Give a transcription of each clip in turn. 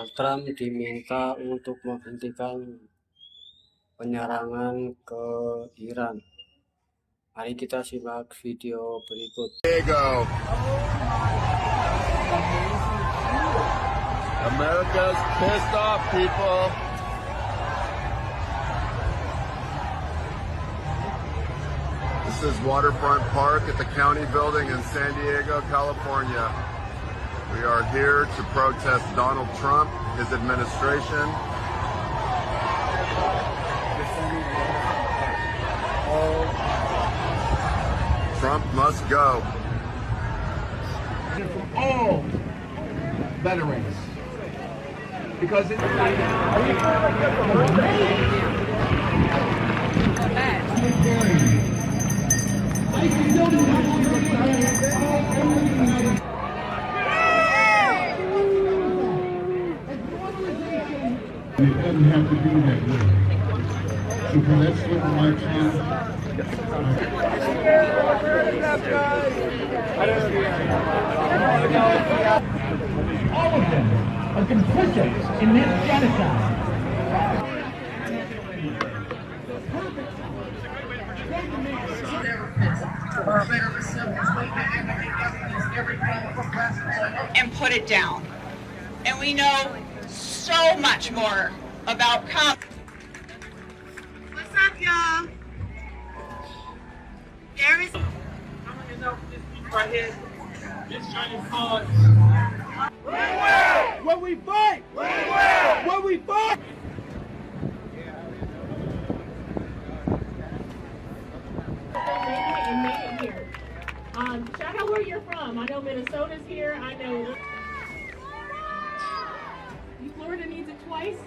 Donald Trump diminta untuk menghentikan penyerangan ke Iran. Mari kita simak video berikut. There you go. America's pissed off, people. This is Waterfront Park at the county building in San Diego, California. We are here to protest Donald Trump, his administration. Trump must go. From all veterans, because it's It doesn't have to be that way. So let's look at my time. All of them are complicit in this genocide. And put it down. And we know so much more about What's up, y'all? There is. right here. It's Johnny Cards. When we fight! When we fight! And made it here. Shout out where you're from. I know Minnesota's here. I know Florida needs it twice.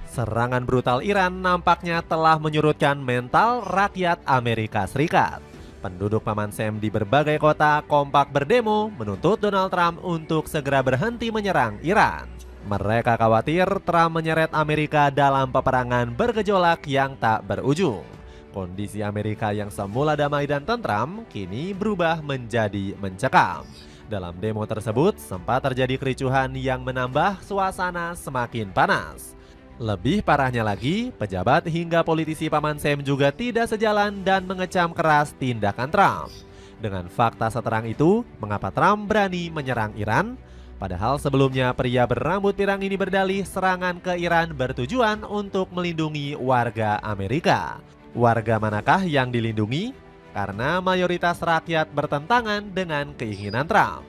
Serangan brutal Iran nampaknya telah menyurutkan mental rakyat Amerika Serikat. Penduduk Paman Sam di berbagai kota kompak berdemo menuntut Donald Trump untuk segera berhenti menyerang Iran. Mereka khawatir Trump menyeret Amerika dalam peperangan bergejolak yang tak berujung. Kondisi Amerika yang semula damai dan tentram kini berubah menjadi mencekam. Dalam demo tersebut sempat terjadi kericuhan yang menambah suasana semakin panas. Lebih parahnya lagi, pejabat hingga politisi Paman Sam juga tidak sejalan dan mengecam keras tindakan Trump. Dengan fakta seterang itu, mengapa Trump berani menyerang Iran? Padahal sebelumnya pria berambut pirang ini berdalih serangan ke Iran bertujuan untuk melindungi warga Amerika. Warga manakah yang dilindungi? Karena mayoritas rakyat bertentangan dengan keinginan Trump.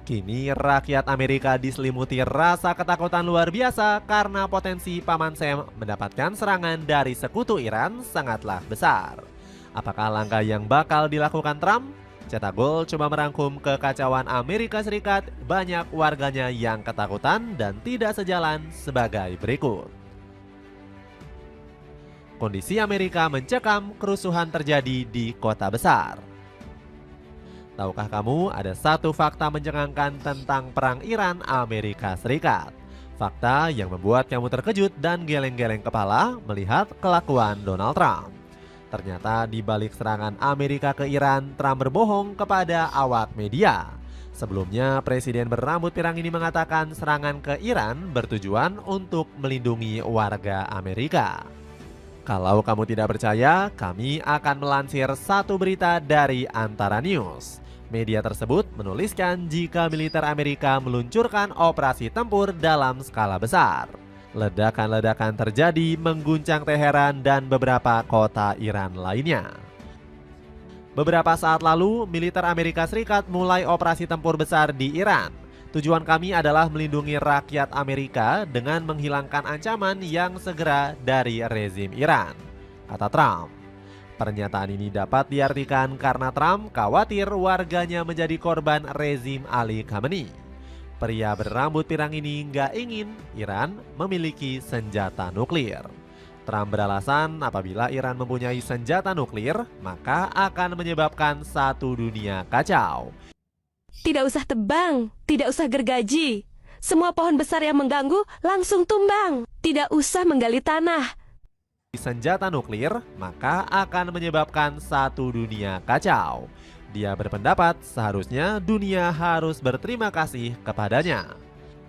Kini rakyat Amerika diselimuti rasa ketakutan luar biasa karena potensi Paman Sam mendapatkan serangan dari sekutu Iran sangatlah besar. Apakah langkah yang bakal dilakukan Trump? Cetak Gol coba merangkum kekacauan Amerika Serikat, banyak warganya yang ketakutan dan tidak sejalan sebagai berikut. Kondisi Amerika mencekam, kerusuhan terjadi di kota besar. Tahukah kamu ada satu fakta mencengangkan tentang perang Iran-Amerika Serikat? Fakta yang membuat kamu terkejut dan geleng-geleng kepala melihat kelakuan Donald Trump. Ternyata di balik serangan Amerika ke Iran, Trump berbohong kepada awak media. Sebelumnya, Presiden berambut pirang ini mengatakan serangan ke Iran bertujuan untuk melindungi warga Amerika. Kalau kamu tidak percaya, kami akan melansir satu berita dari Antara News. Media tersebut menuliskan jika militer Amerika meluncurkan operasi tempur dalam skala besar. Ledakan-ledakan terjadi mengguncang Teheran dan beberapa kota Iran lainnya. Beberapa saat lalu, militer Amerika Serikat mulai operasi tempur besar di Iran. Tujuan kami adalah melindungi rakyat Amerika dengan menghilangkan ancaman yang segera dari rezim Iran, kata Trump. Pernyataan ini dapat diartikan karena Trump khawatir warganya menjadi korban rezim Ali Khamenei. Pria berambut pirang ini nggak ingin Iran memiliki senjata nuklir. Trump beralasan apabila Iran mempunyai senjata nuklir, maka akan menyebabkan satu dunia kacau. Tidak usah tebang, tidak usah gergaji. Semua pohon besar yang mengganggu langsung tumbang. Tidak usah menggali tanah. Senjata nuklir, maka akan menyebabkan satu dunia kacau. Dia berpendapat seharusnya dunia harus berterima kasih kepadanya.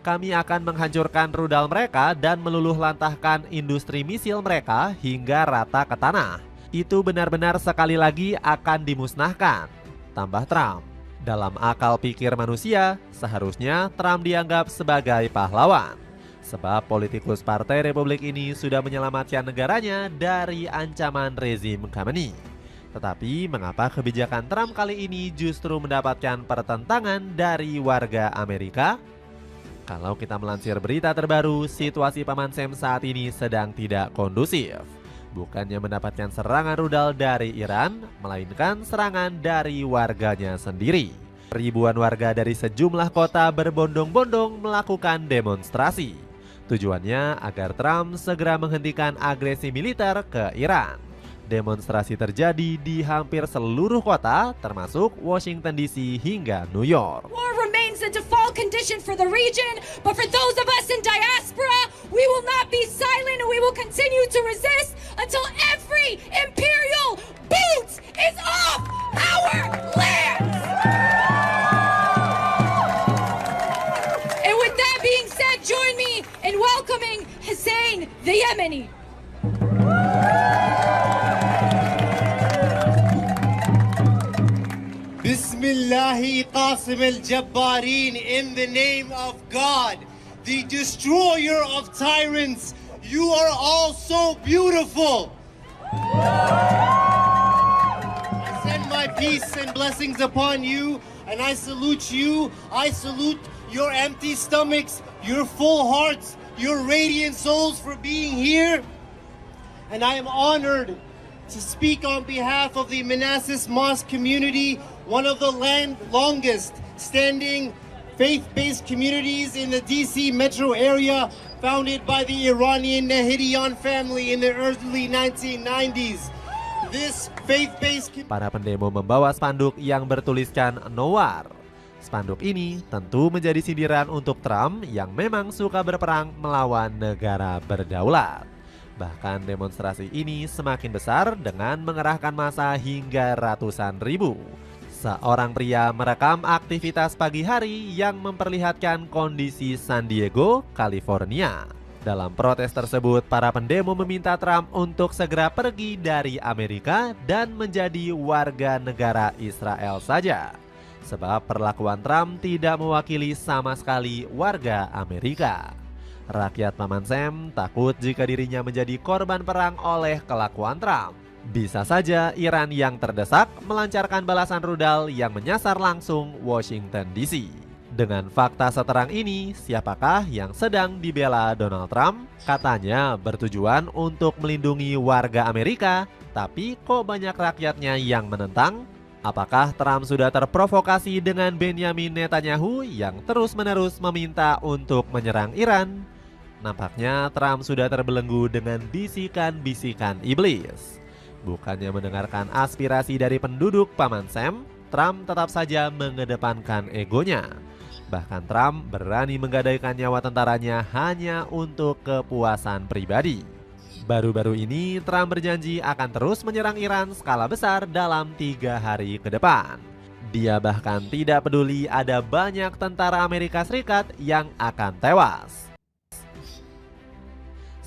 Kami akan menghancurkan rudal mereka dan meluluhlantahkan industri misil mereka hingga rata ke tanah. Itu benar-benar sekali lagi akan dimusnahkan, tambah Trump. Dalam akal pikir manusia, seharusnya Trump dianggap sebagai pahlawan. Sebab politikus Partai Republik ini sudah menyelamatkan negaranya dari ancaman rezim Khamenei. Tetapi mengapa kebijakan Trump kali ini justru mendapatkan pertentangan dari warga Amerika? Kalau kita melansir berita terbaru, situasi Paman Sam saat ini sedang tidak kondusif. Bukannya mendapatkan serangan rudal dari Iran, melainkan serangan dari warganya sendiri. Ribuan warga dari sejumlah kota berbondong-bondong melakukan demonstrasi. Tujuannya agar Trump segera menghentikan agresi militer ke Iran. Demonstrasi terjadi di hampir seluruh kota, termasuk Washington DC hingga New York. War remains a default condition for the region, but for those of us in diaspora, we will not be silent and we will continue to resist until every imperial boot is off our lands. And with that being said, join me in welcoming Hussein the Yemeni. Bismillahi Qasim al-Jabbarin, in the name of God, the destroyer of tyrants. You are all so beautiful. I send my peace and blessings upon you, and I salute you. I salute your empty stomachs, your full hearts, your radiant souls for being here. And I am honored to speak on behalf of the Manassas Mosque community, one of the longest standing faith-based communities in the DC metro area, founded by the Iranian Nahidian family in the early 1990s. This faith-based Para pendemo membawa spanduk yang bertuliskan "No War". Spanduk ini tentu menjadi sindiran untuk Trump yang memang suka berperang melawan negara berdaulat. Bahkan demonstrasi ini semakin besar dengan mengerahkan massa hingga ratusan ribu. Seorang pria merekam aktivitas pagi hari yang memperlihatkan kondisi San Diego, California. Dalam protes tersebut, para pendemo meminta Trump untuk segera pergi dari Amerika dan menjadi warga negara Israel saja. Sebab perlakuan Trump tidak mewakili sama sekali warga Amerika. Rakyat Paman Sam takut jika dirinya menjadi korban perang oleh kelakuan Trump. Bisa saja Iran yang terdesak melancarkan balasan rudal yang menyasar langsung Washington DC. Dengan fakta seterang ini, siapakah yang sedang dibela Donald Trump? Katanya bertujuan untuk melindungi warga Amerika, tapi kok banyak rakyatnya yang menentang? Apakah Trump sudah terprovokasi dengan Benjamin Netanyahu yang terus-menerus meminta untuk menyerang Iran? Nampaknya Trump sudah terbelenggu dengan bisikan-bisikan iblis. Bukannya mendengarkan aspirasi dari penduduk Paman Sam, Trump tetap saja mengedepankan egonya. Bahkan Trump berani menggadaikan nyawa tentaranya hanya untuk kepuasan pribadi. Baru-baru ini Trump berjanji akan terus menyerang Iran skala besar dalam 3 hari ke depan. Dia bahkan tidak peduli ada banyak tentara Amerika Serikat yang akan tewas.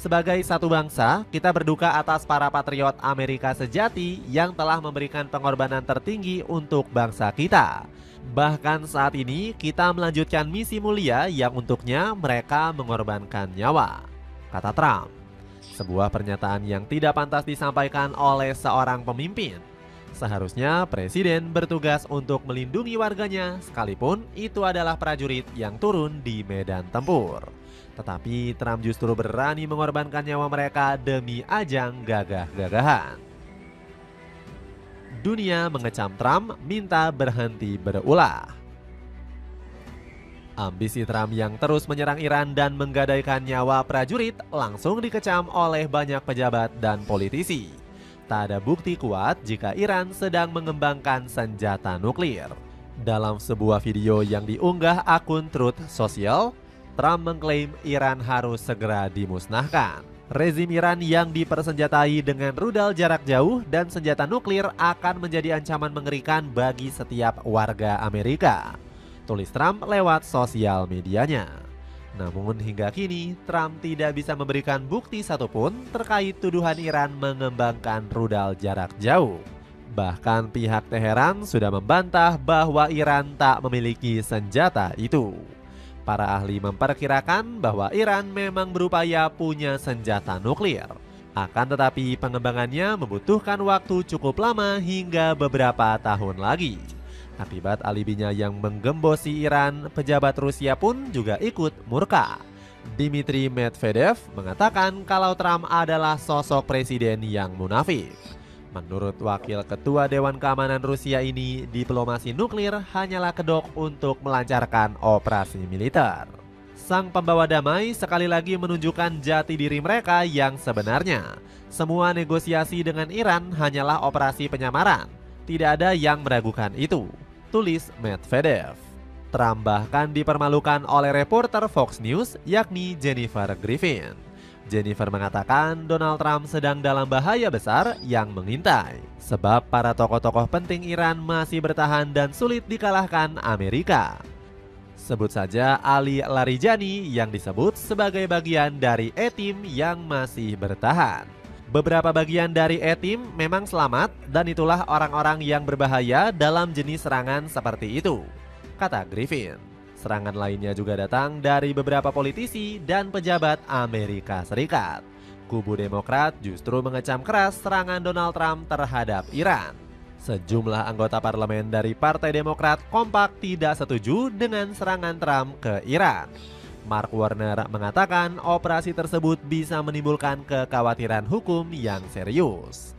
Sebagai satu bangsa, kita berduka atas para patriot Amerika sejati yang telah memberikan pengorbanan tertinggi untuk bangsa kita. Bahkan saat ini kita melanjutkan misi mulia yang untuknya mereka mengorbankan nyawa, kata Trump. Sebuah pernyataan yang tidak pantas disampaikan oleh seorang pemimpin. Seharusnya presiden bertugas untuk melindungi warganya sekalipun itu adalah prajurit yang turun di medan tempur. Tetapi Trump justru berani mengorbankan nyawa mereka demi ajang gagah-gagahan. Dunia mengecam Trump minta berhenti berulah. Ambisi Trump yang terus menyerang Iran dan menggadaikan nyawa prajurit langsung dikecam oleh banyak pejabat dan politisi. Tak ada bukti kuat jika Iran sedang mengembangkan senjata nuklir. Dalam sebuah video yang diunggah akun Truth Social, Trump mengklaim Iran harus segera dimusnahkan. Rezim Iran yang dipersenjatai dengan rudal jarak jauh dan senjata nuklir akan menjadi ancaman mengerikan bagi setiap warga Amerika, tulis Trump lewat sosial medianya. Namun hingga kini, Trump tidak bisa memberikan bukti satupun terkait tuduhan Iran mengembangkan rudal jarak jauh. Bahkan pihak Teheran sudah membantah bahwa Iran tak memiliki senjata itu. Para ahli memperkirakan bahwa Iran memang berupaya punya senjata nuklir. Akan tetapi pengembangannya membutuhkan waktu cukup lama hingga beberapa tahun lagi. Akibat alibinya yang menggembosi Iran, pejabat Rusia pun juga ikut murka. Dmitry Medvedev mengatakan kalau Trump adalah sosok presiden yang munafik. Menurut Wakil Ketua Dewan Keamanan Rusia ini, diplomasi nuklir hanyalah kedok untuk melancarkan operasi militer. Sang pembawa damai sekali lagi menunjukkan jati diri mereka yang sebenarnya. Semua negosiasi dengan Iran hanyalah operasi penyamaran. Tidak ada yang meragukan itu, tulis Medvedev. Trump bahkan dipermalukan oleh reporter Fox News yakni Jennifer Griffin. Jennifer mengatakan Donald Trump sedang dalam bahaya besar yang mengintai, sebab para tokoh-tokoh penting Iran masih bertahan dan sulit dikalahkan Amerika. Sebut saja Ali Larijani yang disebut sebagai bagian dari E-Team yang masih bertahan. Beberapa bagian dari E-Team memang selamat dan itulah orang-orang yang berbahaya dalam jenis serangan seperti itu, kata Griffin. Serangan lainnya juga datang dari beberapa politisi dan pejabat Amerika Serikat. Kubu Demokrat justru mengecam keras serangan Donald Trump terhadap Iran. Sejumlah anggota parlemen dari Partai Demokrat kompak tidak setuju dengan serangan Trump ke Iran. Mark Warner mengatakan operasi tersebut bisa menimbulkan kekhawatiran hukum yang serius.